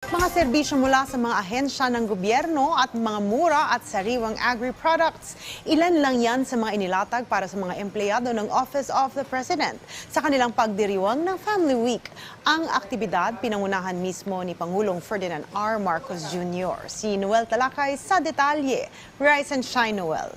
Mga serbisyo mula sa mga ahensya ng gobyerno at mga mura at sariwang agri-products. Ilan lang yan sa mga inilatag para sa mga empleyado ng Office of the President sa kanilang pagdiriwang ng Family Week. Ang aktibidad pinangunahan mismo ni Pangulong Ferdinand R. Marcos Jr. Si Noel Talakay sa detalye. Rise and shine, Noel.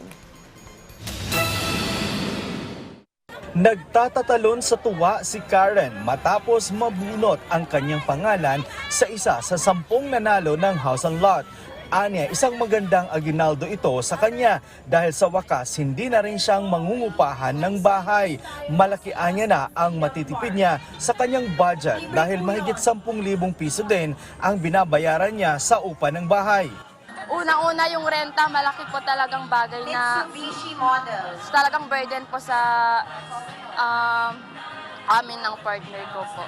Nagtatatalon sa tuwa si Karen matapos mabunot ang kanyang pangalan sa isa sa 10 nanalo ng House and Lot. Anya, isang magandang aginaldo ito sa kanya dahil sa wakas hindi na rin siyang mangungupahan ng bahay. Malaki anya na ang matitipid niya sa kanyang budget dahil mahigit 10,000 piso din ang binabayaran niya sa upa ng bahay. Unang-una yung renta, malaki po talagang bagay na talagang burden po sa amin ng partner ko po.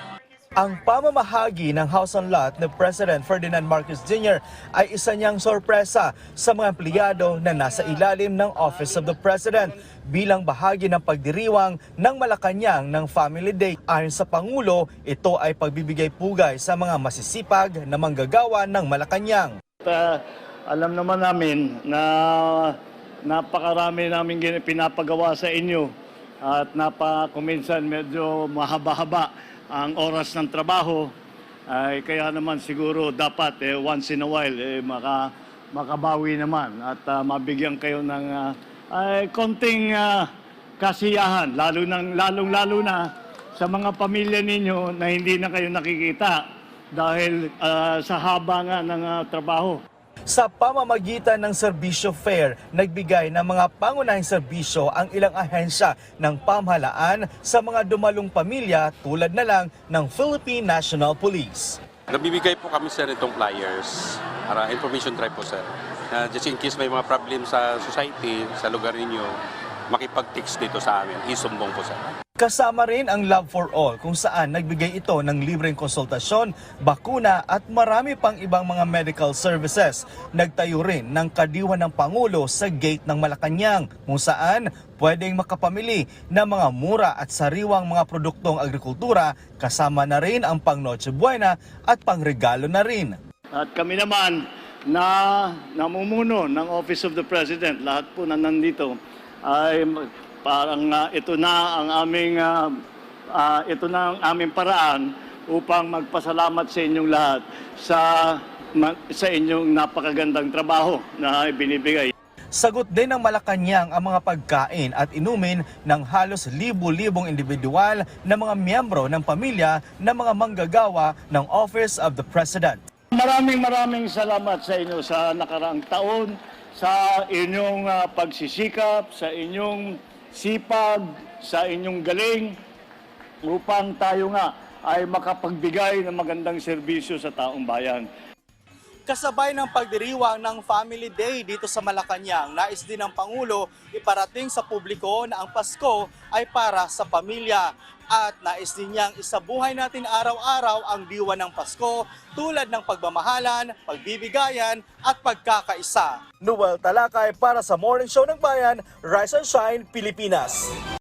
Ang pamamahagi ng House and Lot ni President Ferdinand Marcos Jr. ay isa niyang sorpresa sa mga empleyado na nasa ilalim ng Office of the President bilang bahagi ng pagdiriwang ng Malacanang ng Family Day. Ayon sa Pangulo, ito ay pagbibigay pugay sa mga masisipag na manggagawa ng Malacanang. Alam naman namin na napakarami namin pinapagawa sa inyo at kuminsan medyo mahaba-haba ang oras ng trabaho. Kaya naman siguro dapat once in a while makabawi naman at mabigyan kayo ng konting kasiyahan, lalong-lalo na sa mga pamilya ninyo na hindi na kayo nakikita dahil sa haba nga ng trabaho. Sa pamamagitan ng serbisyo fair, nagbigay ng mga pangunahing serbisyo ang ilang ahensya ng pamahalaan sa mga dumalong pamilya tulad na lang ng Philippine National Police. Nabibigay po kami sir itong flyers para information drive po sir. Just in case may mga problem sa society, sa lugar ninyo, makipag-text dito sa amin, isumbong po sir. Kasama rin ang Love for All kung saan nagbigay ito ng libreng konsultasyon, bakuna at marami pang ibang mga medical services. Nagtayo rin ng kadiwa ng Pangulo sa gate ng Malacanang kung saan pwedeng makapamili ng mga mura at sariwang mga produktong agrikultura kasama na rin ang pang Noche Buena at pangregalo na rin. At kami naman na namumuno ng Office of the President, lahat po na nandito ay parang ito na ang aming paraan upang magpasalamat sa inyong lahat sa inyong napakagandang trabaho na ibinibigay. Sagot din ng Malacanang ang mga pagkain at inumin ng halos libu-libong individual na mga miyembro ng pamilya ng mga manggagawa ng Office of the President. Maraming salamat sa inyo sa nakaraang taon, sa inyong pagsisikap, sa inyong sipag, sa inyong galing upang tayo nga ay makapagbigay ng magandang serbisyo sa taong bayan. Kasabay ng pagdiriwang ng Family Day dito sa Malacanang, nais din ng Pangulo iparating sa publiko na ang Pasko ay para sa pamilya at nais din niyang isabuhay natin araw-araw ang diwa ng Pasko tulad ng pagmamahalan, pagbibigayan at pagkakaisa. Noel Talakay para sa Morning Show ng Bayan, Rise and Shine, Pilipinas.